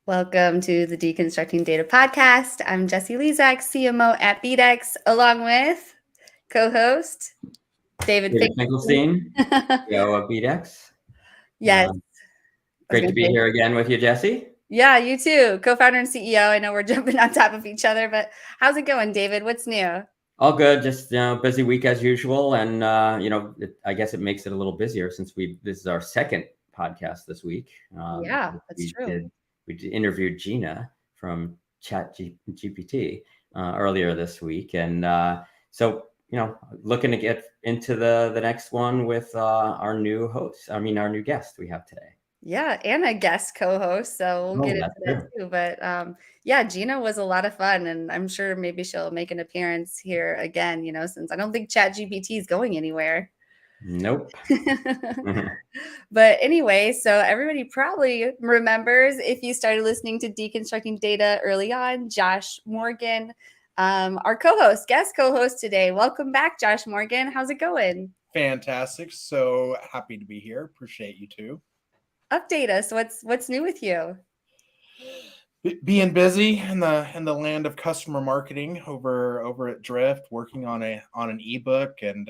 Welcome to the Deconstructing Data podcast. I'm Jessie Lezak, CMO at BDEX, along with co-host David Finkelstein, CEO of BDEX. Yes. Great to be here again with you, Jessie. Yeah, you too. Co-founder and CEO. I know we're jumping on top of each other, but how's it going, David? What's new? All good. Just busy week as usual, and I guess it makes it a little busier since this is our second podcast this week. Yeah, that's true. We interviewed Gina from ChatGPT earlier this week, and so looking to get into the next one with our new guest we have today. Yeah, and a guest co-host, so we'll get into that too. But yeah, Gina was a lot of fun, and I'm sure maybe she'll make an appearance here again, since I don't think ChatGPT is going anywhere. Nope. But anyway, so everybody probably remembers, if you started listening to Deconstructing Data early on, Josh Morgan, our guest co-host today. Welcome back, Josh Morgan. How's it going? Fantastic. So happy to be here. Appreciate you too. Update us. What's new with you? Being busy in the land of customer marketing over at Drift, working on an ebook, and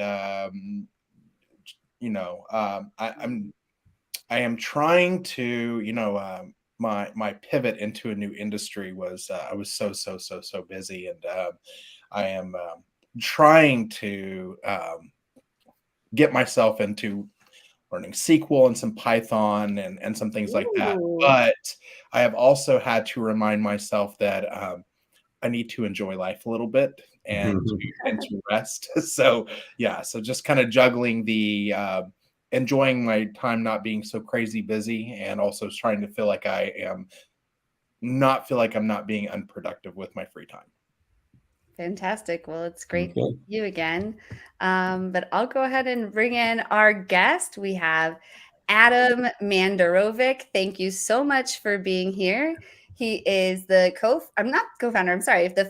I am trying to my pivot into a new industry was I was so busy, and I am trying to get myself into learning SQL and some Python and some things like that. But I have also had to remind myself that I need to enjoy life a little bit and to rest. So just kind of juggling the enjoying my time, not being so crazy busy, and also trying to feel like I'm not being unproductive with my free time. Fantastic. Well, it's great to see you again. But I'll go ahead and bring in our guest. We have Adem Manderovic. Thank you so much for being here. He is the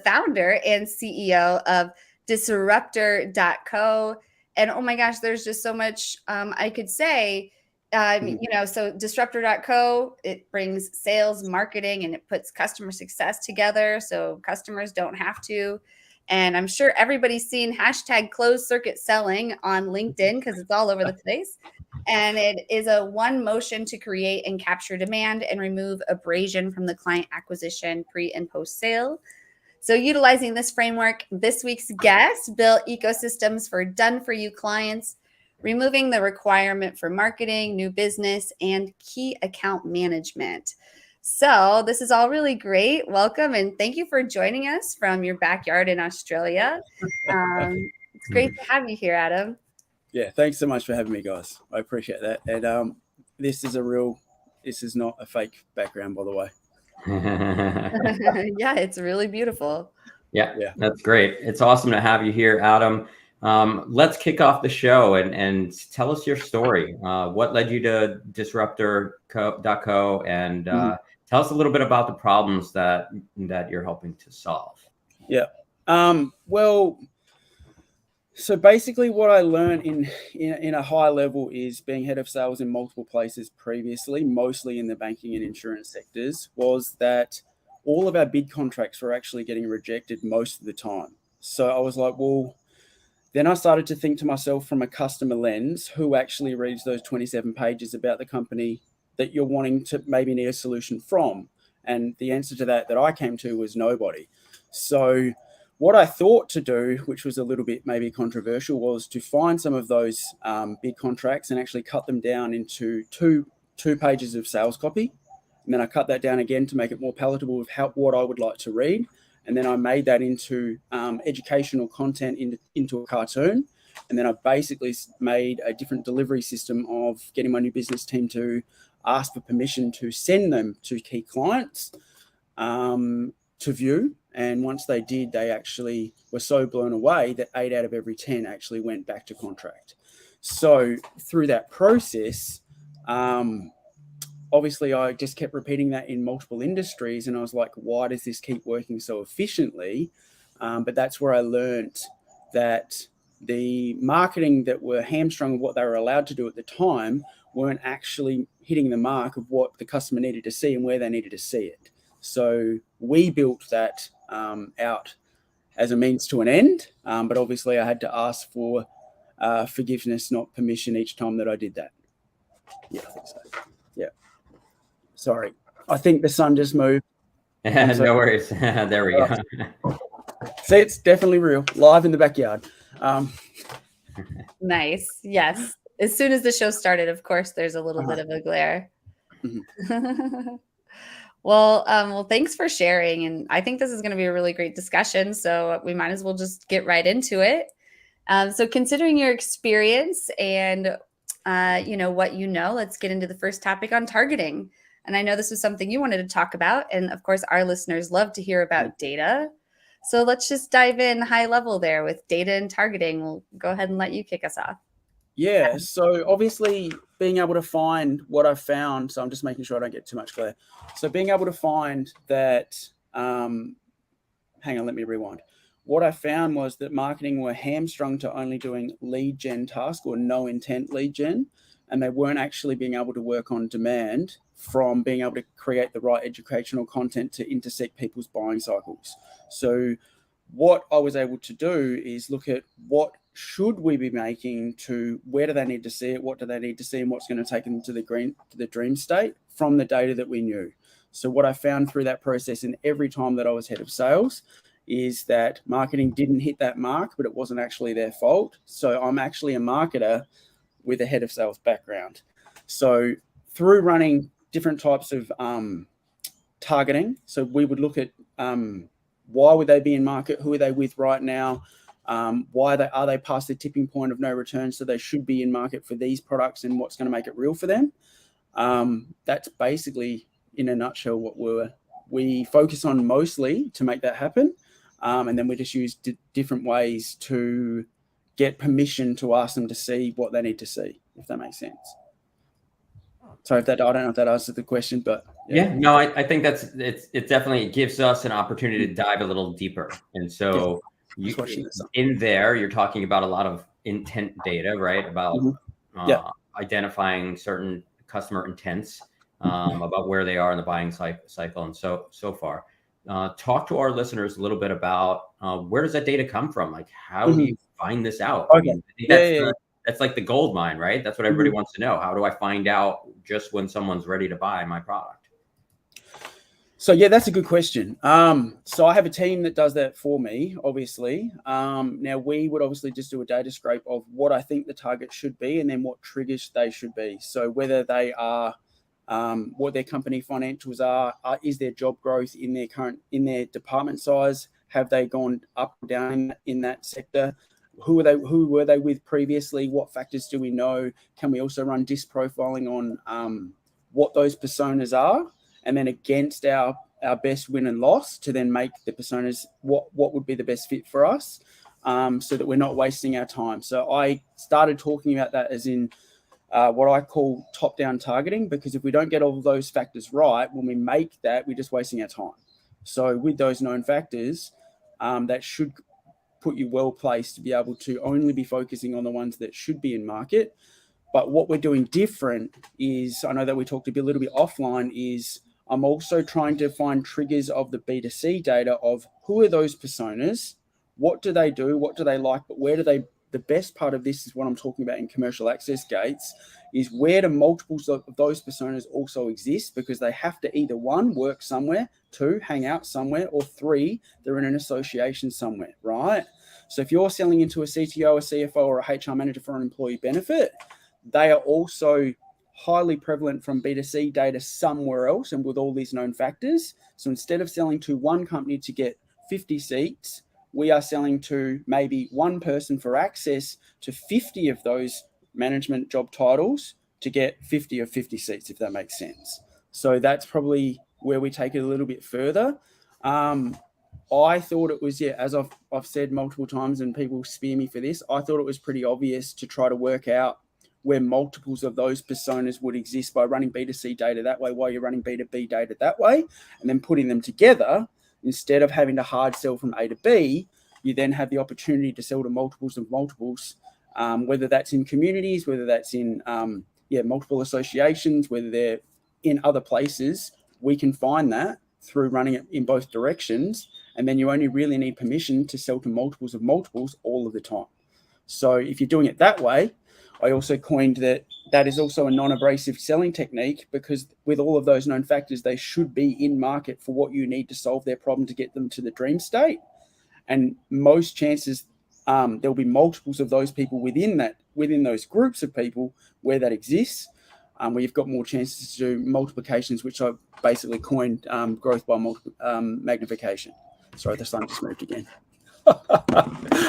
founder and CEO of Disruptur.co. And oh my gosh, there's just so much I could say. So Disruptur.co, it brings sales, marketing, and it puts customer success together so customers don't have to. And I'm sure everybody's seen hashtag closed circuit selling on LinkedIn because it's all over the place. And it is a one motion to create and capture demand and remove abrasion from the client acquisition pre and post sale. So utilizing this framework, this week's guest built ecosystems for done-for-you clients, removing the requirement for marketing, new business, and key account management. So this is all really great. Welcome, and thank you for joining us from your backyard in Australia. It's great to have you here, Adem. Yeah, thanks so much for having me, guys. I appreciate that. And this is not a fake background, by the way. Yeah, it's really beautiful. Yeah, that's great. It's awesome to have you here, Adem. Let's kick off the show and tell us your story. What led you to Disruptur.co, and tell us a little bit about the problems that you're helping to solve. Yeah. So basically what I learned in a high level is being head of sales in multiple places previously, mostly in the banking and insurance sectors, was that all of our bid contracts were actually getting rejected most of the time. So I was like, then I started to think to myself from a customer lens, who actually reads those 27 pages about the company that you're wanting to maybe need a solution from? And the answer to that I came to was nobody. So what I thought to do, which was a little bit maybe controversial, was to find some of those bid contracts and actually cut them down into two pages of sales copy. And then I cut that down again to make it more palatable with what I would like to read. And then I made that into educational content into a cartoon. And then I basically made a different delivery system of getting my new business team to ask for permission to send them to key clients to view. And once they did, they actually were so blown away that 8 out of every 10 actually went back to contract. So through that process, obviously I just kept repeating that in multiple industries. And I was like, why does this keep working so efficiently? But that's where I learned that the marketing that were hamstrung of what they were allowed to do at the time weren't actually hitting the mark of what the customer needed to see and where they needed to see it. So we built that out as a means to an end, but obviously I had to ask for forgiveness, not permission, each time that I did that. Yeah, I think so. Yeah. Sorry, I think the sun just moved. No worries. There we go. See, it's definitely real, live in the backyard. Nice. Yes. As soon as the show started, of course, there's a little bit of a glare. Mm-hmm. Well, thanks for sharing. And I think this is going to be a really great discussion. So we might as well just get right into it. So considering your experience and, what you know, let's get into the first topic on targeting. And I know this was something you wanted to talk about. And of course, our listeners love to hear about data. So let's just dive in high level there with data and targeting. We'll go ahead and let you kick us off. Yeah, so obviously being able to find what I've found, so I'm just making sure I don't get too much glare. So being able to find that, hang on, let me rewind. What I found was that marketing were hamstrung to only doing lead gen task or no intent lead gen, and they weren't actually being able to work on demand from being able to create the right educational content to intersect people's buying cycles. So what I was able to do is look at what should we be making to where do they need to see it, what do they need to see, and what's going to take them to the dream state from the data that we knew. So what I found through that process, and every time that I was head of sales, is that marketing didn't hit that mark, but it wasn't actually their fault. So I'm actually a marketer with a head of sales background. So through running different types of targeting, so we would look at why would they be in market, who are they with right now, why are they past the tipping point of no return, so they should be in market for these products, and what's going to make it real for them. That's basically in a nutshell what we focus on mostly to make that happen, and then we just use different ways to get permission to ask them to see what they need to see, if that makes sense. Sorry if I don't know if that answers the question, but yeah, no, I think it definitely gives us an opportunity to dive a little deeper. And so in there, you're talking about a lot of intent data, right? About identifying certain customer intents, about where they are in the buying cycle, and so far. Talk to our listeners a little bit about where does that data come from? Like, how do you find this out? Okay. I mean, that's like the gold mine, right? That's what everybody wants to know. How do I find out just when someone's ready to buy my product? So yeah, that's a good question. So I have a team that does that for me, obviously. Now we would obviously just do a data scrape of what I think the target should be, and then what triggers they should be. So whether they are, what their company financials are, is their job growth in their department size? Have they gone up or down in that sector? Who were they with previously? What factors do we know? Can we also run disc profiling on what those personas are, and then against our best win and loss to then make the personas what would be the best fit for us, so that we're not wasting our time. So I started talking about that as in what I call top-down targeting, because if we don't get all of those factors right, when we make that, we're just wasting our time. So with those known factors, that should put you well placed to be able to only be focusing on the ones that should be in market. But what we're doing different is, I know that we talked a little bit offline, is I'm also trying to find triggers of the B2C data of who are those personas, what do they do, what do they like, but where do they, the best part of this is what I'm talking about in commercial access gates, is where do multiples of those personas also exist, because they have to either one, work somewhere, two, hang out somewhere, or three, they're in an association somewhere, right? So if you're selling into a CTO, a CFO, or a HR manager for an employee benefit, they are also highly prevalent from B2C data somewhere else, and with all these known factors. So instead of selling to one company to get 50 seats, we are selling to maybe one person for access to 50 of those management job titles to get 50 of 50 seats, if that makes sense. So that's probably where we take it a little bit further. I thought it was, as I've said multiple times, and people spear me for this, I thought it was pretty obvious to try to work out where multiples of those personas would exist by running B2C data that way while you're running B2B data that way, and then putting them together. Instead of having to hard sell from A to B, you then have the opportunity to sell to multiples of multiples, whether that's in communities, whether that's in multiple associations, whether they're in other places. We can find that through running it in both directions. And then you only really need permission to sell to multiples of multiples all of the time. So if you're doing it that way, I also coined that is also a non-abrasive selling technique, because with all of those known factors, they should be in market for what you need to solve their problem to get them to the dream state. And most chances there'll be multiples of those people within those groups of people where that exists, where you've got more chances to do multiplications, which I've basically coined growth by magnification. Sorry, the sun just moved again.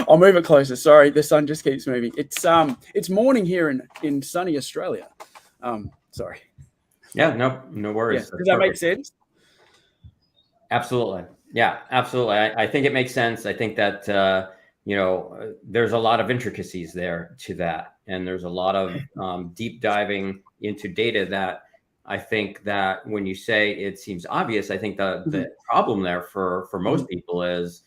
I'll move it closer. Sorry, the sun just keeps moving. It's morning here in sunny Australia. Sorry. Yeah, no worries. Yeah. Does that make sense? Absolutely. Yeah, absolutely. I think it makes sense. I think that there's a lot of intricacies there to that, and there's a lot of deep diving into data that I think that when you say it seems obvious, I think the problem there for most people is,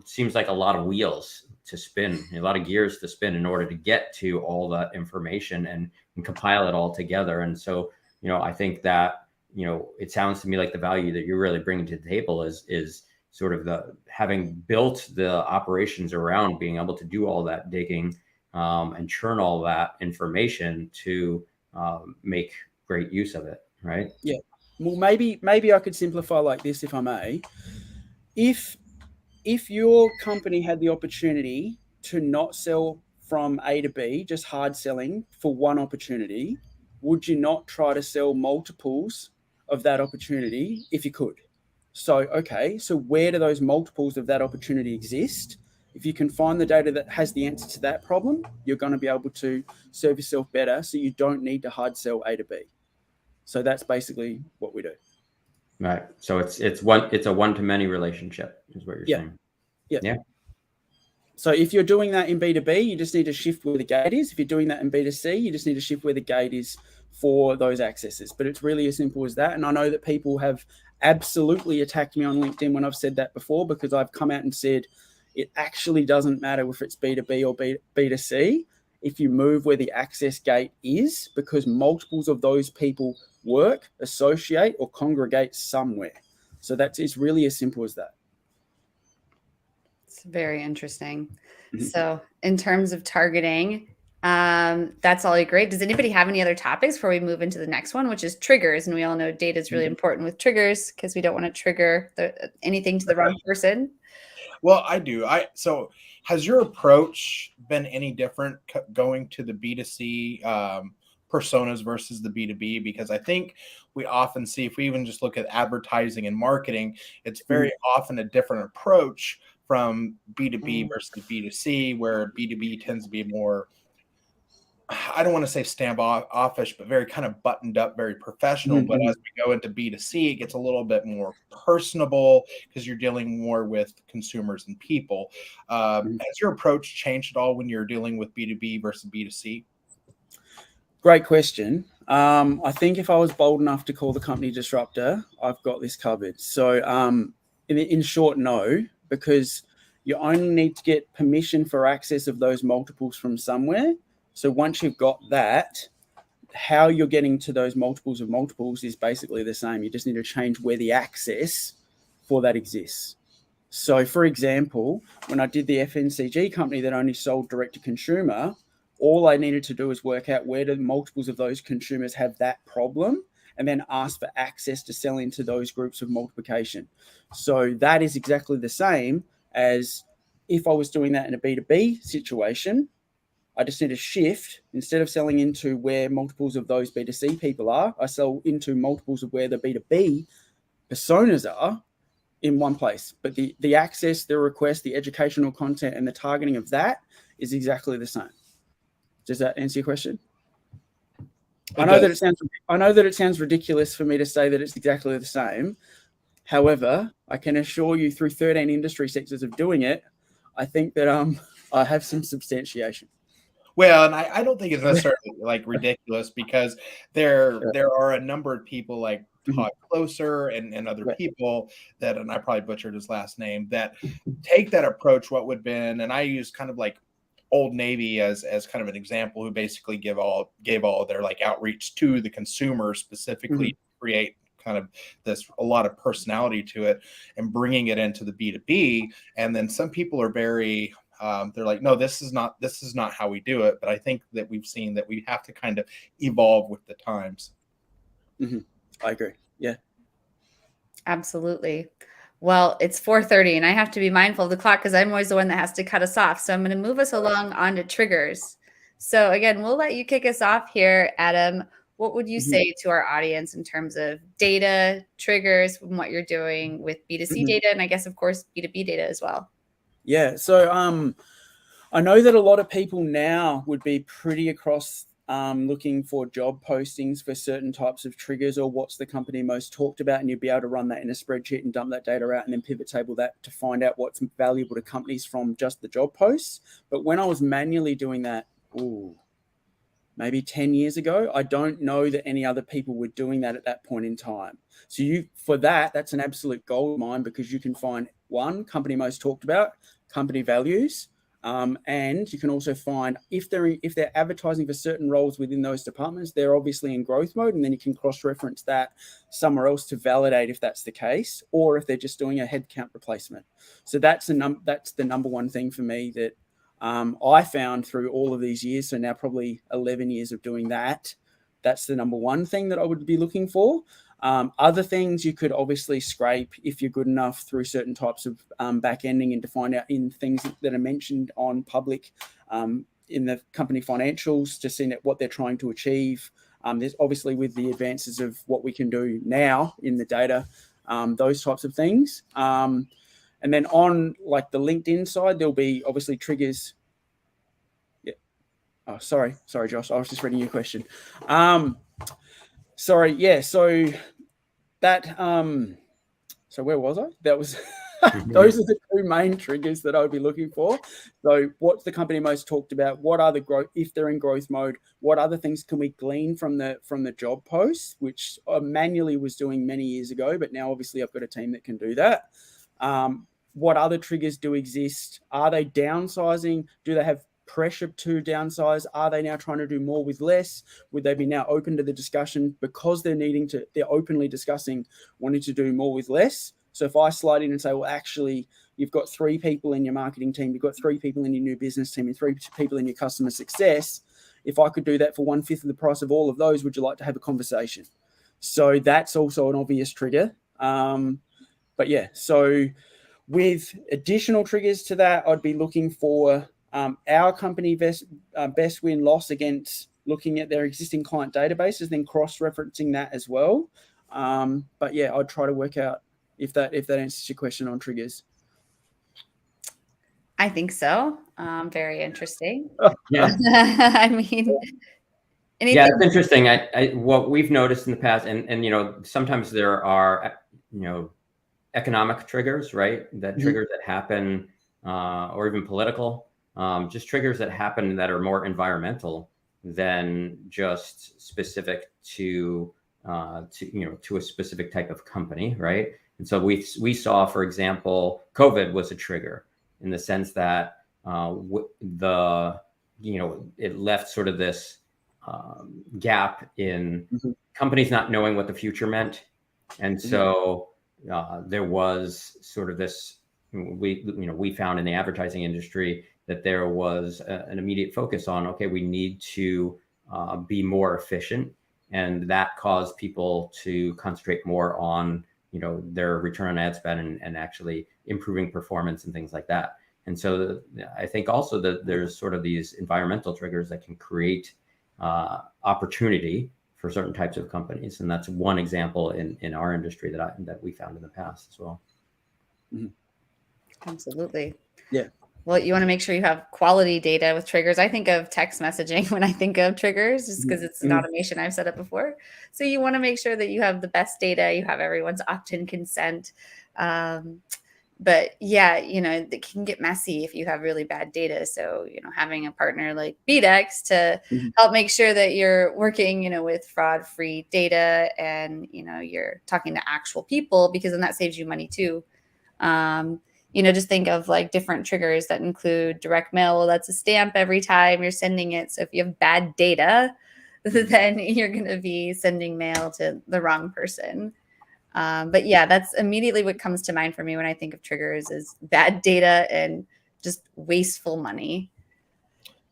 seems like a lot of wheels to spin, a lot of gears to spin in order to get to all that information and compile it all together. And so, I think that, it sounds to me like the value that you're really bringing to the table is sort of the having built the operations around being able to do all that digging and churn all that information to make great use of it. Right. Yeah. Well, maybe I could simplify like this, if I may. If your company had the opportunity to not sell from A to B, just hard selling for one opportunity, would you not try to sell multiples of that opportunity if you could? So where do those multiples of that opportunity exist? If you can find the data that has the answer to that problem, you're going to be able to serve yourself better, so you don't need to hard sell A to B. So that's basically what we do. Right. So it's a one-to-many relationship is what you're saying. Yeah. So if you're doing that in B2B, you just need to shift where the gate is. If you're doing that in B2C, you just need to shift where the gate is for those accesses. But it's really as simple as that. And I know that people have absolutely attacked me on LinkedIn when I've said that before, because I've come out and said it actually doesn't matter if it's B2B or B2C if you move where the access gate is, because multiples of those people work, associate, or congregate somewhere. So it's really as simple as that. It's very interesting. So in terms of targeting, that's all great. Does anybody have any other topics before we move into the next one, which is triggers? And we all know data is really important with triggers, because we don't want to trigger anything to the wrong person. Well, I do. So has your approach been any different going to the B2C personas versus the B2B? Because I think we often see, if we even just look at advertising and marketing, it's very often a different approach from B2B versus B2C, where B2B tends to be more, I don't want to say standoffish, but very kind of buttoned up, very professional. But as we go into B2C, it gets a little bit more personable, because you're dealing more with consumers and people. Has your approach changed at all when you're dealing with B2B versus B2C? Great question. I think if I was bold enough to call the company Disruptor, I've got this covered. So in short, no, because you only need to get permission for access of those multiples from somewhere. So once you've got that, how you're getting to those multiples of multiples is basically the same. You just need to change where the access for that exists. So for example, when I did the FMCG company that only sold direct to consumer, all I needed to do is work out where the multiples of those consumers have that problem, and then ask for access to sell into those groups of multiplication. So that is exactly the same as if I was doing that in a B2B situation. I just need to shift. Instead of selling into where multiples of those B2C people are, I sell into multiples of where the B2B personas are in one place. But the access, the request, the educational content, and the targeting of that is exactly the same. Does that answer your question? I know that it sounds ridiculous for me to say that it's exactly the same. However, I can assure you, through 13 industry sectors of doing it, I think that I have some substantiation. Well, and I don't think it's necessarily like ridiculous, because there are a number of people like Todd Closer and other people that, and I probably butchered his last name, that take that approach, what would have been, and I use kind of like Old Navy as kind of an example, who basically gave all their like outreach to the consumer specifically to create kind of a lot of personality to it, and bringing it into the B2B. And then some people are very, they're like, no, this is not how we do it. But I think that we've seen that we have to kind of evolve with the times. Mm-hmm. I agree. Yeah. Absolutely. Well, it's 4:30 and I have to be mindful of the clock because I'm always the one that has to cut us off. So I'm going to move us along onto triggers. So again, we'll let you kick us off here, Adam. What would you say to our audience in terms of data, triggers, and what you're doing with B2C data, and I guess, of course, B2B data as well? Yeah. So I know that a lot of people now would be pretty across looking for job postings for certain types of triggers or what's the company most talked about, and you'd be able to run that in a spreadsheet and dump that data out and then pivot table that to find out what's valuable to companies from just the job posts. But when I was manually doing that, maybe 10 years ago, I don't know that any other people were doing that at that point in time. So that's an absolute gold mine, because you can find one, company most talked about, company values, and you can also find if they're advertising for certain roles within those departments, they're obviously in growth mode, and then you can cross-reference that somewhere else to validate if that's the case, or if they're just doing a headcount replacement. So that's the number one thing for me that I found through all of these years. So now probably 11 years of doing that. That's the number one thing that I would be looking for. Other things you could obviously scrape if you're good enough through certain types of back ending, and to find out in things that are mentioned on public in the company financials to see what they're trying to achieve. There's obviously, with the advances of what we can do now in the data, those types of things. And then on like the LinkedIn side, there'll be obviously triggers. Yeah. Oh, sorry, Josh. I was just reading your question. Sorry. Yeah. So that. So where was I? That was. Those are the two main triggers that I would be looking for. So what's the company most talked about? What are the growth, if they're in growth mode? What other things can we glean from the job posts, which I manually was doing many years ago, but now obviously I've got a team that can do that. What other triggers do exist? Are they downsizing? Do they have pressure to downsize? Are they now trying to do more with less? Would they be now open to the discussion because they're openly discussing wanting to do more with less? So if I slide in and say, well, actually, you've got 3 people in your marketing team, you've got 3 people in your new business team, and 3 people in your customer success. If I could do that for 1/5 of the price of all of those, would you like to have a conversation? So that's also an obvious trigger. But yeah, so with additional triggers to that, I'd be looking for our company best win-loss against looking at their existing client databases, then cross-referencing that as well. But yeah, I'd try to work out if that answers your question on triggers. I think so. Very interesting. Yeah. I mean, anything? Yeah, it's interesting. What we've noticed in the past, and sometimes there are economic triggers, right? That triggers that happen, or even political, just triggers that happen that are more environmental than just specific to a specific type of company, right? And so we saw, for example, COVID was a trigger in the sense that it left sort of this gap in companies not knowing what the future meant, and so there was sort of this. We found in the advertising industry that there was an immediate focus on, okay, we need to be more efficient, and that caused people to concentrate more on their return on ad spend and actually improving performance and things like that. And so I think also that there's sort of these environmental triggers that can create opportunity for certain types of companies, and that's one example in our industry that we found in the past as well. Absolutely. Yeah. Well, you want to make sure you have quality data with triggers. I think of text messaging when I think of triggers, just because it's an automation I've set up before. So you want to make sure that you have the best data, you have everyone's opt-in consent. But yeah, it can get messy if you have really bad data. So, having a partner like BDEX to help make sure that you're working, with fraud-free data and, you're talking to actual people, because then that saves you money too. Just think of like different triggers that include direct mail. Well, that's a stamp every time you're sending it. So if you have bad data, then you're going to be sending mail to the wrong person. But yeah, that's immediately what comes to mind for me when I think of triggers is bad data and just wasteful money,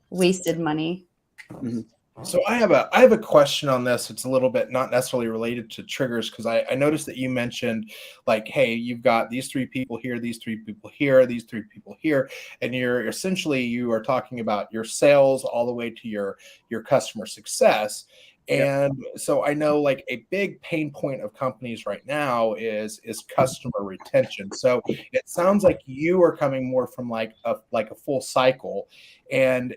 wasted money. Mhm. So I have a question on this. It's a little bit not necessarily related to triggers because I noticed that you mentioned like, hey, you've got these three people here, these three people here, these three people here, and you are talking about your sales all the way to your customer success. And so I know like a big pain point of companies right now is customer retention. So it sounds like you are coming more from like a full cycle. And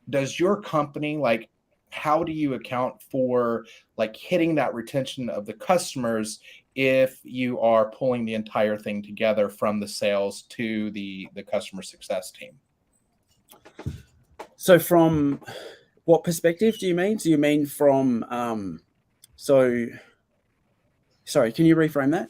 does your company like how do you account for like hitting that retention of the customers if you are pulling the entire thing together from the sales to the customer success team? So from what perspective do you mean? Do you mean from sorry, can you reframe that?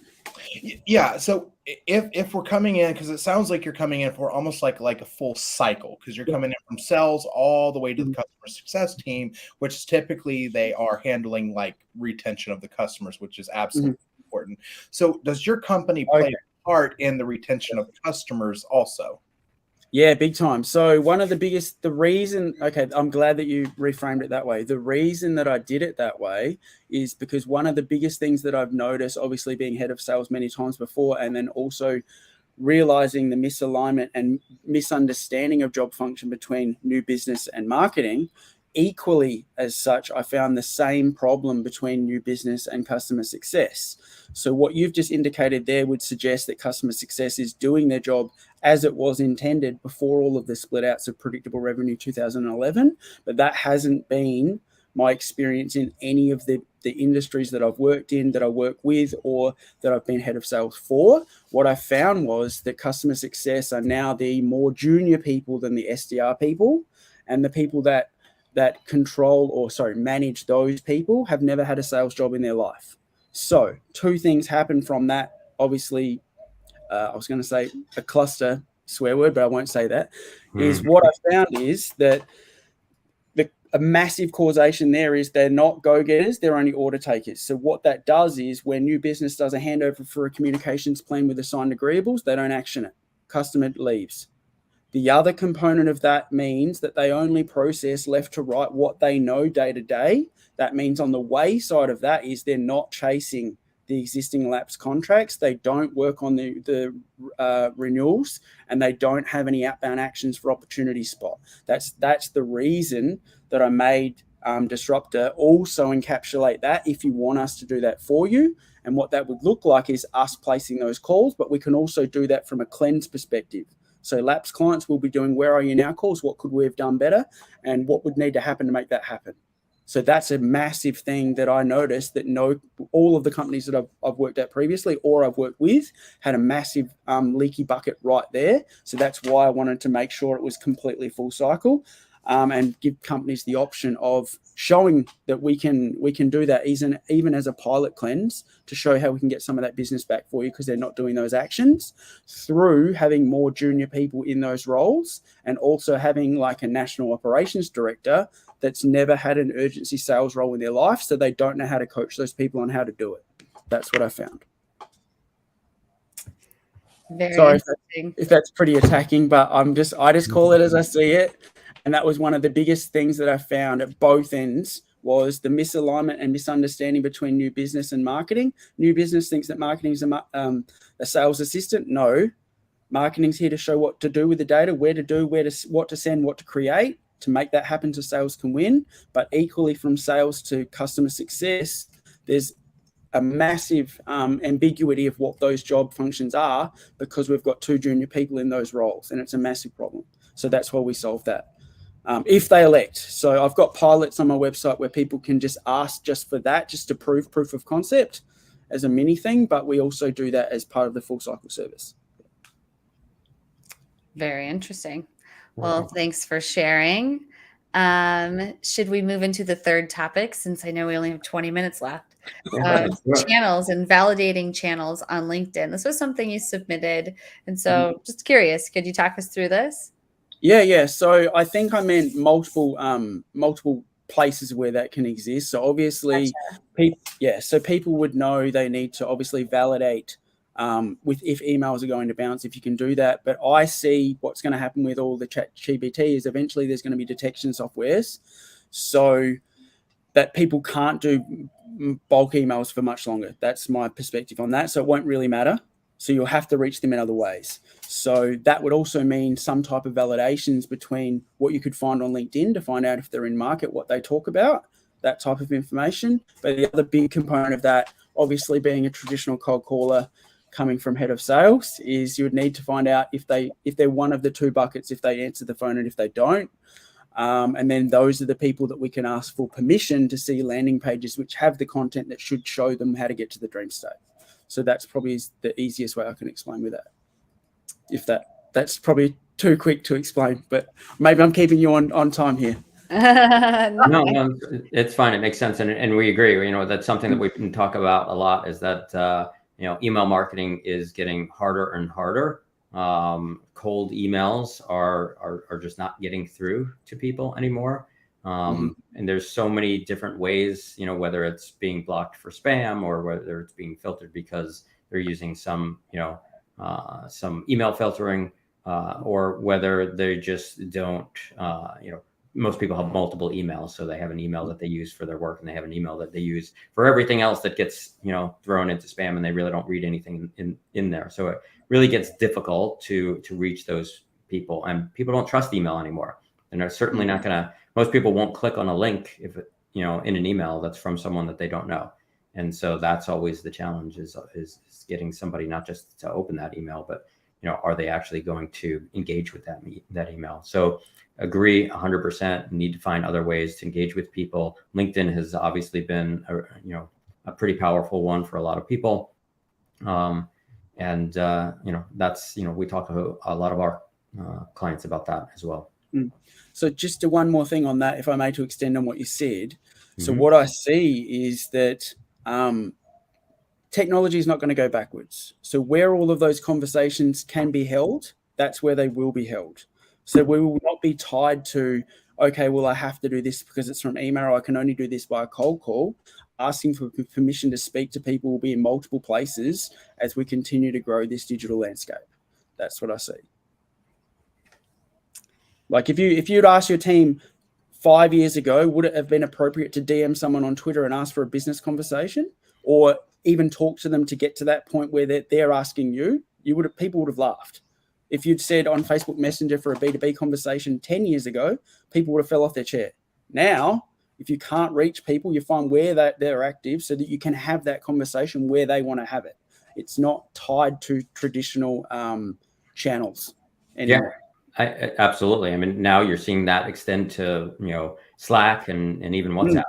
Yeah. So if we're coming in, because it sounds like you're coming in for almost like a full cycle, because you're coming in from sales all the way to the customer success team, which is typically they are handling like retention of the customers, which is absolutely important. So does your company play a part in the retention of customers also? Yeah, big time. So the reason, okay, I'm glad that you reframed it that way. The reason that I did it that way is because one of the biggest things that I've noticed, obviously being head of sales many times before, and then also realizing the misalignment and misunderstanding of job function between new business and marketing, equally as such, I found the same problem between new business and customer success. So what you've just indicated there would suggest that customer success is doing their job as it was intended before all of the split outs of predictable revenue 2011, but that hasn't been my experience in any of the industries that I've worked in, that I work with, or that I've been head of sales for. What I found was that customer success are now the more junior people than the SDR people, and the people that manage those people have never had a sales job in their life. So two things happen from that. Obviously, I was going to say a cluster swear word, but I won't say that. Is what I found is that a massive causation there is they're not go-getters, they're only order takers. So what that does is when new business does a handover for a communications plan with assigned agreeables, they don't action it. Customer leaves. The other component of that means that they only process left to right what they know day to day. That means on the way side of that is they're not chasing the existing lapse contracts. They don't work on the renewals, and they don't have any outbound actions for opportunity spot. That's the reason that I made Disruptur also encapsulate that if you want us to do that for you. And what that would look like is us placing those calls, but we can also do that from a cleanse perspective. So lapsed clients will be doing where are you now calls, what could we have done better, and what would need to happen to make that happen. So that's a massive thing that I noticed that all of the companies that I've worked at previously or I've worked with had a massive leaky bucket right there. So that's why I wanted to make sure it was completely full cycle. And give companies the option of showing that we can do that even as a pilot cleanse to show how we can get some of that business back for you because they're not doing those actions through having more junior people in those roles and also having like a national operations director that's never had an urgency sales role in their life, so they don't know how to coach those people on how to do it. That's what I found. Sorry if that's pretty attacking, but I just call it as I see it. And that was one of the biggest things that I found at both ends was the misalignment and misunderstanding between new business and marketing. New business thinks that marketing is a sales assistant. No, marketing's here to show what to do with the data, where to do, what to send, what to create to make that happen so sales can win. But equally from sales to customer success, there's a massive ambiguity of what those job functions are because we've got two junior people in those roles, and it's a massive problem. So that's why we solve that. If they elect. So I've got pilots on my website where people can just ask just for that, just to prove proof of concept as a mini thing, but we also do that as part of the full cycle service. Very interesting. Well, thanks for sharing. Should we move into the third topic since I know we only have 20 minutes left? Channels and validating channels on LinkedIn. This was something you submitted. And so just curious, could you talk us through this? Yeah. So I think I meant multiple places where that can exist. So obviously, so people would know they need to obviously validate with if emails are going to bounce, if you can do that. But I see what's going to happen with all the ChatGPT is eventually there's going to be detection softwares so that people can't do bulk emails for much longer. That's my perspective on that. So it won't really matter. So you'll have to reach them in other ways. So that would also mean some type of validations between what you could find on LinkedIn to find out if they're in market, what they talk about, that type of information. But the other big component of that, obviously being a traditional cold caller coming from head of sales, is you would need to find out if they're one of the two buckets, if they answer the phone and if they don't. And then those are the people that we can ask for permission to see landing pages which have the content that should show them how to get to the dream state. So that's probably the easiest way I can explain with that. If that's probably too quick to explain, but maybe I'm keeping you on time here. No, it's fine. It makes sense. And we agree, that's something that we can talk about a lot is that, email marketing is getting harder and harder. Cold emails are just not getting through to people anymore. And there's so many different ways, whether it's being blocked for spam or whether it's being filtered because they're using some email filtering, or whether they just don't, most people have multiple emails. So they have an email that they use for their work and they have an email that they use for everything else that gets, thrown into spam, and they really don't read anything in there. So it really gets difficult to reach those people, and people don't trust email anymore. And they're certainly not most people won't click on a link if in an email that's from someone that they don't know. And so that's always the challenge is getting somebody not just to open that email, but are they actually going to engage with that email? So agree 100%. Need to find other ways to engage with people. LinkedIn has obviously been a pretty powerful one for a lot of people. That's we talk to a lot of our clients about that as well. So just one more thing on that, if I may, to extend on what you said. So what I see is that technology is not going to go backwards. So where all of those conversations can be held, that's where they will be held. So we will not be tied to, okay, well, I have to do this because it's from email, or I can only do this by a cold call. Asking for permission to speak to people will be in multiple places as we continue to grow this digital landscape. That's what I see. Like if you'd asked your team 5 years ago, would it have been appropriate to DM someone on Twitter and ask for a business conversation, or even talk to them to get to that point where they're asking you? People would have laughed. If you'd said on Facebook Messenger for a B2B conversation 10 years ago, people would have fell off their chair. Now, if you can't reach people, you find where they're active so that you can have that conversation where they want to have it. It's not tied to traditional channels anymore. Yeah. Absolutely. I mean, now you're seeing that extend to, Slack and even WhatsApp,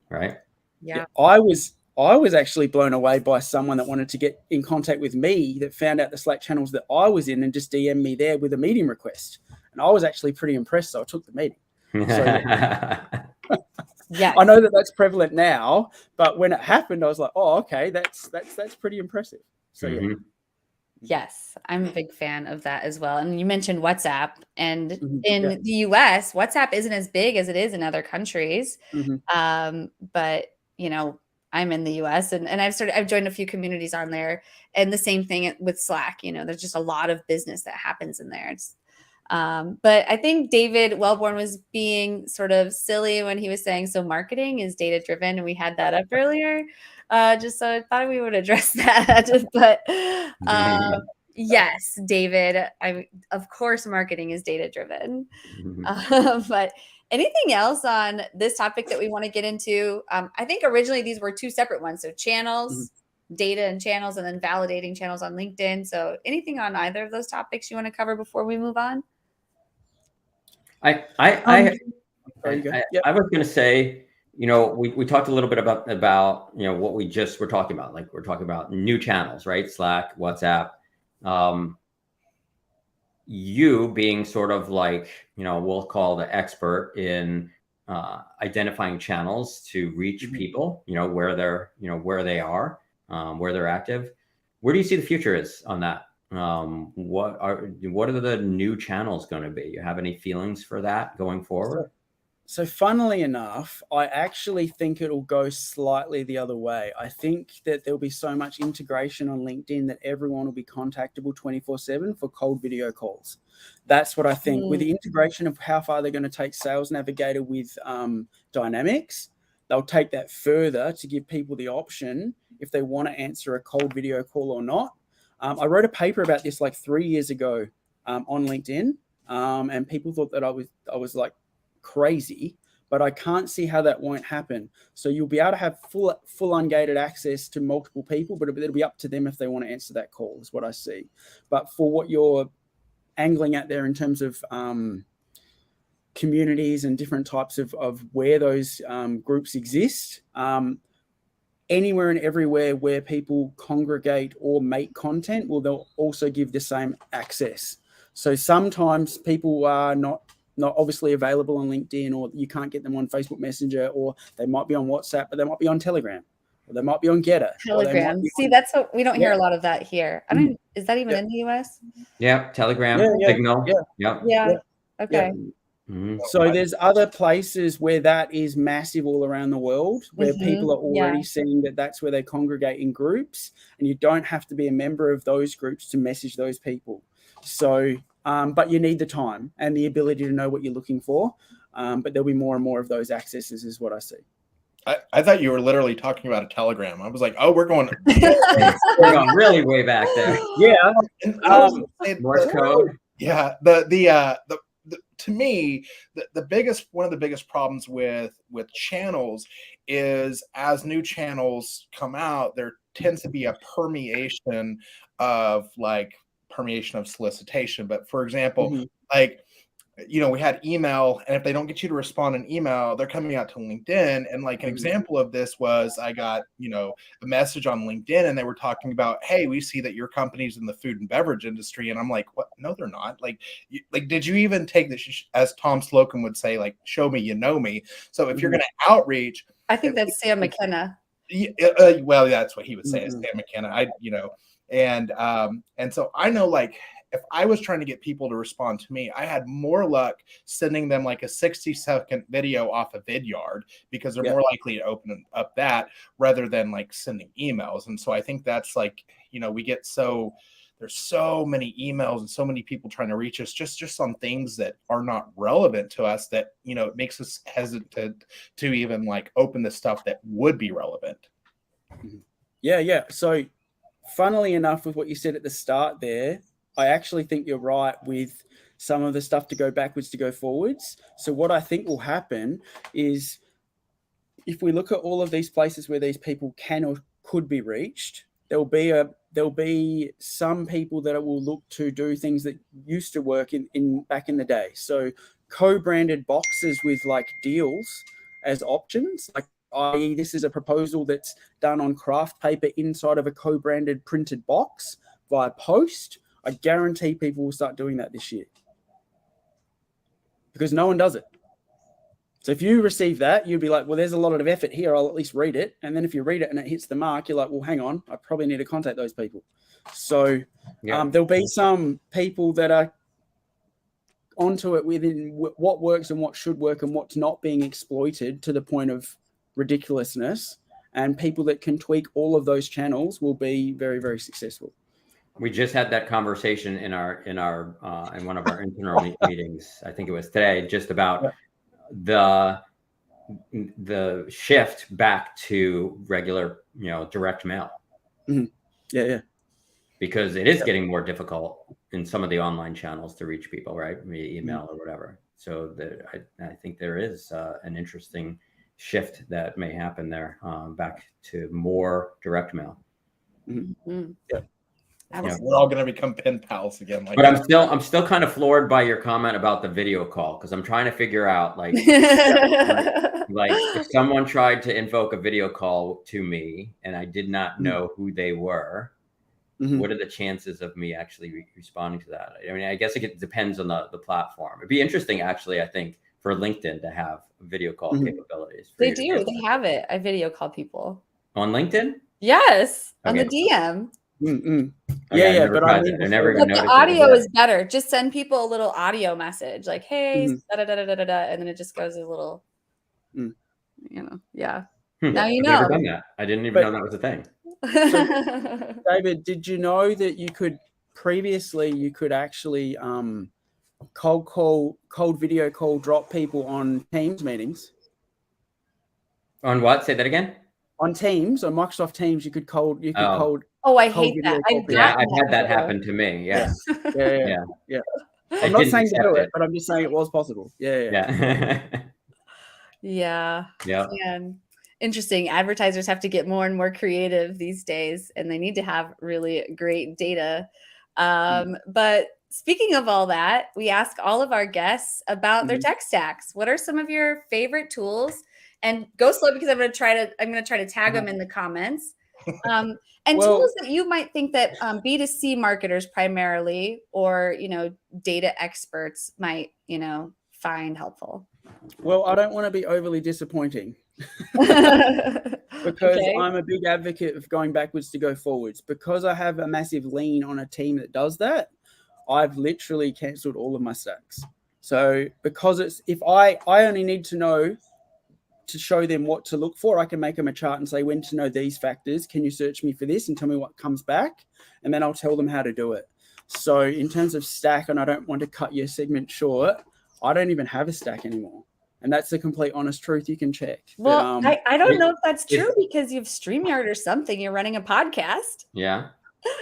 right? Yeah. I was actually blown away by someone that wanted to get in contact with me that found out the Slack channels that I was in and just DM'd me there with a meeting request. And I was actually pretty impressed. So I took the meeting. So, yeah. I know that that's prevalent now, but when it happened, I was like, oh, okay, that's pretty impressive. So yeah. Yes, I'm a big fan of that as well. And you mentioned WhatsApp, and in the US, WhatsApp isn't as big as it is in other countries. But I'm in the US and I've joined a few communities on there, and the same thing with Slack. There's just a lot of business that happens in there. But I think David Wellborn was being sort of silly when he was saying, so marketing is data driven, and we had that up earlier. Just so I thought we would address that. But yes, David, of course, marketing is data driven. But anything else on this topic that we want to get into? I think originally these were two separate ones. So channels, data and channels, and then validating channels on LinkedIn. So anything on either of those topics you want to cover before we move on? I was going to say, we talked a little bit about what we just were talking about. Like we're talking about new channels, right? Slack, WhatsApp. You being sort of like, we'll call the expert in identifying channels to reach people, where they are, where they're active. Where do you see the future is on that? What are the new channels going to be? You have any feelings for that going forward? So funnily enough, I actually think it'll go slightly the other way. I think that there'll be so much integration on LinkedIn that everyone will be contactable 24/7 for cold video calls. That's what I think. With the integration of how far they're going to take Sales Navigator with Dynamics, they'll take that further to give people the option if they want to answer a cold video call or not. I wrote a paper about this like 3 years ago on LinkedIn, and people thought that I was like crazy, but I can't see how that won't happen. So you'll be able to have full ungated access to multiple people, but it'll be up to them if they want to answer that call, is what I see. But for what you're angling at there in terms of communities and different types of where those groups exist, anywhere and everywhere where people congregate or make content, they'll also give the same access. So sometimes people are not obviously available on LinkedIn, or you can't get them on Facebook Messenger, or they might be on WhatsApp, but they might be on Telegram, or they might be on Getter. Telegram. See, that's what we don't hear a lot of that here. I don't. Is that even in the US? Yeah, Telegram, Signal. Yeah. Okay. Mm-hmm. So there's other places where that is massive all around the world, where people are already seeing that that's where they congregate in groups, and you don't have to be a member of those groups to message those people. So, but you need the time and the ability to know what you're looking for. But there'll be more and more of those accesses, is what I see. I thought you were literally talking about a Telegram. I was like, oh, we're going really way back there. Yeah. Morse code. Yeah. To me, one of the biggest problems with channels is, as new channels come out, there tends to be a permeation of solicitation. But for example, we had email, and if they don't get you to respond in email, they're coming out to LinkedIn. And like an example of this was, I got, a message on LinkedIn, and they were talking about, hey, we see that your company's in the food and beverage industry. And I'm like, what? No, they're not. Did you even take this, as Tom Slocum would say, like, show me, you know me. So if you're going to outreach, I think that's Sam McKenna. Well, that's what he would say, is Sam McKenna. And so I know, like, if I was trying to get people to respond to me, I had more luck sending them like a 60-second video off of Vidyard, because they're more likely to open up that rather than like sending emails. And so I think that's like, there's so many emails and so many people trying to reach us just on things that are not relevant to us, that, it makes us hesitant to even like open the stuff that would be relevant. Yeah. So funnily enough, with what you said at the start there, I actually think you're right with some of the stuff to go backwards to go forwards. So what I think will happen is, if we look at all of these places where these people can or could be reached, there'll be some people that will look to do things that used to work in back in the day. So co-branded boxes with like deals as options, like, i.e., this is a proposal that's done on craft paper inside of a co-branded printed box via post. I guarantee people will start doing that this year, because no one does it. So if you receive that, you'd be like, well, there's a lot of effort here. I'll at least read it. And then if you read it and it hits the mark, you're like, well, hang on, I probably need to contact those people. So there'll be some people that are onto it within what works and what should work and what's not being exploited to the point of ridiculousness. And people that can tweak all of those channels will be very, very successful. We just had that conversation in one of our internal meetings. I think it was today, just about the shift back to regular, direct mail. Yeah. Because it is getting more difficult in some of the online channels to reach people, right? Via email or whatever. So I think there is an interesting shift that may happen there, back to more direct mail. Yeah. We're all going to become pen pals again. But I'm still kind of floored by your comment about the video call, because I'm trying to figure out like if someone tried to invoke a video call to me and I did not know who they were, what are the chances of me actually responding to that? I mean, I guess it depends on the platform. It'd be interesting, actually, I think, for LinkedIn to have video call capabilities. They do. They have it. I video call people on LinkedIn. Yes, on the DM. Yeah, never but tried I mean, that. I never even But the noticed it was audio there. is better. Just send people a little audio message like, hey, Mhm. da, da, da, da, da, da, da, and then it just goes a little, Mm. yeah. Hmm. Now you I've never know. done that. I didn't even But- know that was a thing. David, did you know that you could actually cold video call drop people on Teams meetings? On what? Say that again. On Teams, on Microsoft Teams, you could Oh. cold Oh, I cold hate video that. call I've people. Yeah, gotten I've had that before. happen to me. Yeah. Yeah. I I'm not didn't saying to accept do it. it, but I'm just saying it was possible. Yeah. Yeah. Yeah. And interesting. Advertisers have to get more and more creative these days, and they need to have really great data. But speaking of all that, we ask all of our guests about their tech stacks. What are some of your favorite tools? And go slow because I'm going to try to tag them in the comments. And tools that you might think that B2C marketers primarily, or data experts might find helpful. Well, I don't want to be overly disappointing because Okay. I'm a big advocate of going backwards to go forwards. Because I have a massive lean on a team that does that, I've literally cancelled all of my stacks. So because if I only need to know to show them what to look for, I can make them a chart and say, when to know these factors, can you search me for this and tell me what comes back? And then I'll tell them how to do it. So in terms of stack, and I don't want to cut your segment short, I don't even have a stack anymore. And that's the complete honest truth. You can check. Well, but, I don't know if that's true because you've StreamYard or something. You're running a podcast. Yeah.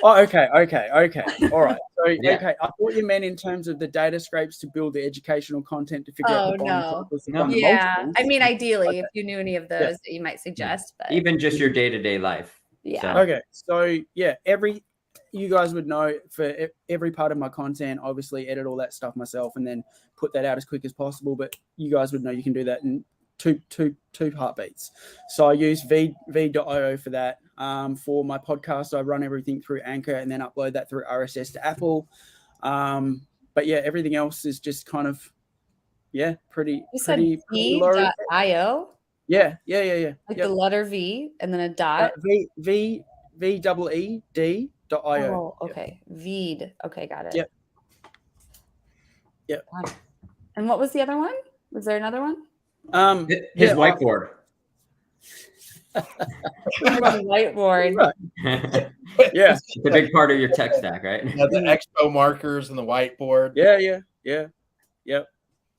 Oh, okay. All right. So, Yeah. okay. I thought you meant in terms of the data scrapes to build the educational content to figure out the buying cycles to run the Yeah. multiples. I mean, ideally, Okay. if you knew any of those that you might suggest, but Even just your day-to-day life. yeah. So. Okay. So, yeah, you guys would know for every part of my content, obviously edit all that stuff myself and then put that out as quick as possible. But you guys would know you can do that in two heartbeats. So I use v.io for that. For my podcast, I run everything through Anchor and then upload that through RSS to Apple. But yeah, everything else is just kind of, pretty v.io? Yeah. Like the letter V and then a dot? V-E-E-D.io. Oh, okay. Veed. Okay, got it. Yep. And what was the other one? Was there another one? His whiteboard. Whiteboard. Yeah. It's a big part of your tech stack, right? Yeah, the expo markers and the whiteboard. Yeah. Yep.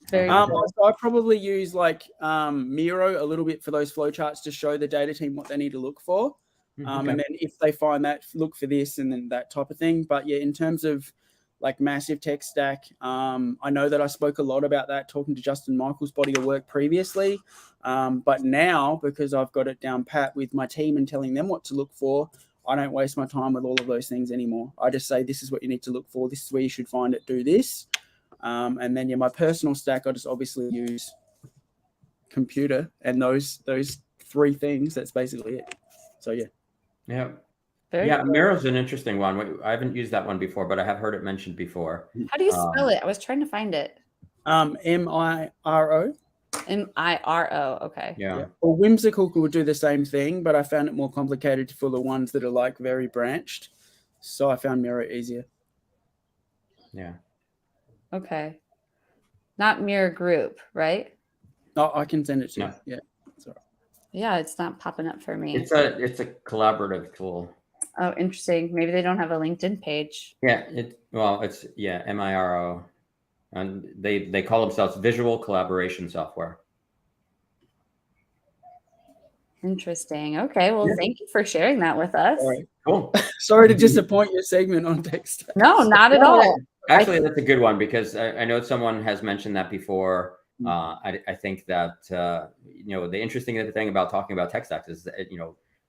Very So I probably use like Miro a little bit for those flowcharts to show the data team what they need to look for. And then if they find that, look for this and then that type of thing. But yeah, in terms of like massive tech stack, I know that I spoke a lot about that talking to Justin Michael's body of work previously. But now, because I've got it down pat with my team and telling them what to look for, I don't waste my time with all of those things anymore. I just say, this is what you need to look for. This is where you should find it. Do this. And then, my personal stack, I just obviously use computer and those three things. That's basically it. So, yeah. Yeah. Very yeah, cool. Miro's an interesting one. I haven't used that one before, but I have heard it mentioned before. How do you spell it? I was trying to find it. M-I-R-O. M-I-R-O. Okay. Yeah. Well, Whimsical would do the same thing, but I found it more complicated for the ones that are like very branched. So I found Miro easier. Yeah. Okay. Not Mirror Group, right? Oh, I can send it to you. No. Yeah. That's all right. Yeah, it's not popping up for me. It's a collaborative tool. Oh, interesting. Maybe they don't have a LinkedIn page. Yeah, it's MIRO. And they call themselves Visual Collaboration Software. Interesting. Okay. Well, thank you for sharing that with us. All right. Cool. Sorry to disappoint your segment on text. No, not at all. Actually, that's a good one because I know someone has mentioned that before. I think that the interesting thing about talking about tech stacks is that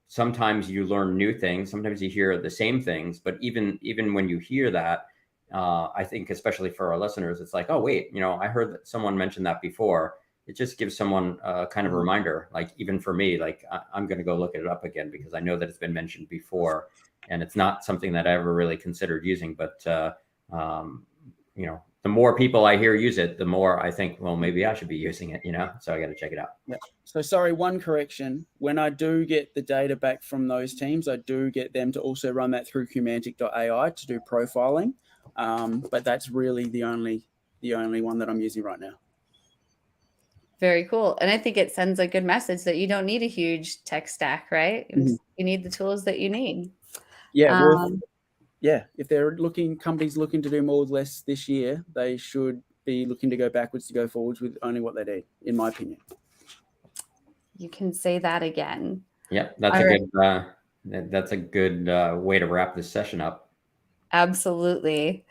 sometimes you learn new things, sometimes you hear the same things, but even when you hear that, I think especially for our listeners, it's like, oh wait, I heard that someone mentioned that before. It just gives someone kind of a reminder, like even for me, like I'm going to go look it up again because I know that it's been mentioned before, and it's not something that I ever really considered using, but the more people I hear use it, the more I think, well, maybe I should be using it, so I got to check it out. Yeah. So sorry, one correction. When I do get the data back from those teams, I do get them to also run that through Cumantic.ai to do profiling. But that's really the only one that I'm using right now. Very cool. And I think it sends a good message that you don't need a huge tech stack, right? You need the tools that you need. Yeah. Well, if they're companies looking to do more with less this year, they should be looking to go backwards to go forwards with only what they need, in my opinion. You can say that again. Yep, that's a good way to wrap this session up. Absolutely.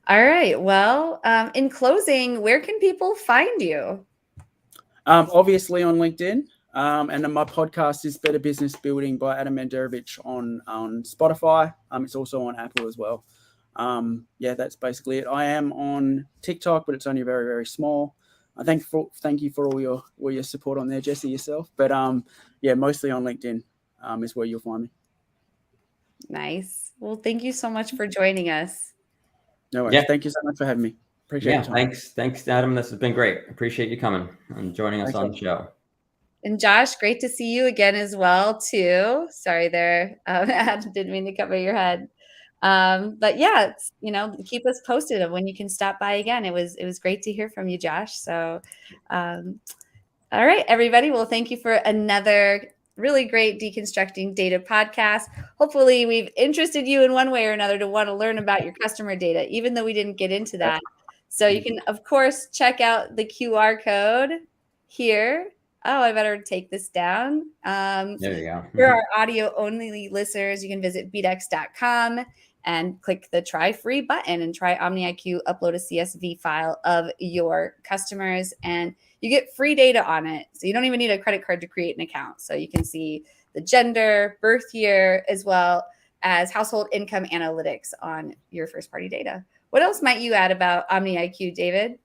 All right. Well, in closing, where can people find you? Obviously on LinkedIn. And then my podcast is Better Business Building by Adem Manderovic on Spotify. It's also on Apple as well. That's basically it. I am on TikTok, but it's only very, very small. Thank you for all your support on there, Jesse, yourself. But mostly on LinkedIn is where you'll find me. Nice. Well, thank you so much for joining us. No worries. Yeah. Thank you so much for having me. Appreciate your time. Thanks, Adam. This has been great. Appreciate you coming and joining us on the show. And Josh, great to see you again as well, too. Sorry there. Didn't mean to cover your head. But yeah, keep us posted of when you can stop by again. It was great to hear from you, Josh. So, all right, everybody. Well, thank you for another really great Deconstructing Data podcast. Hopefully we've interested you in one way or another to want to learn about your customer data, even though we didn't get into that. So you can, of course, check out the QR code here. Oh, I better take this down. There you go. For our audio-only listeners, you can visit bdex.com and click the try free button and try Omni IQ, upload a CSV file of your customers, and you get free data on it. So you don't even need a credit card to create an account. So you can see the gender, birth year, as well as household income analytics on your first party data. What else might you add about Omni IQ, David?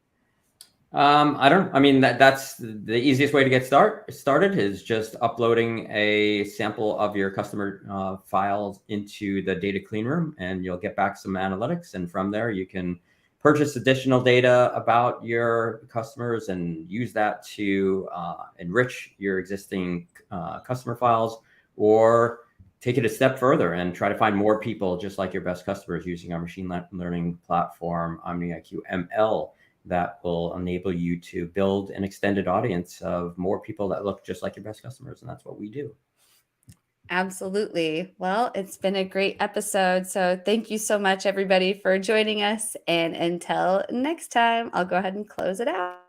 That's the easiest way to get started is just uploading a sample of your customer files into the data clean room, and you'll get back some analytics. And from there, you can purchase additional data about your customers and use that to enrich your existing customer files, or take it a step further and try to find more people just like your best customers using our machine learning platform, Omni IQ ML. That will enable you to build an extended audience of more people that look just like your best customers. And that's what we do. Absolutely. Well, it's been a great episode. So thank you so much, everybody, for joining us. And until next time, I'll go ahead and close it out.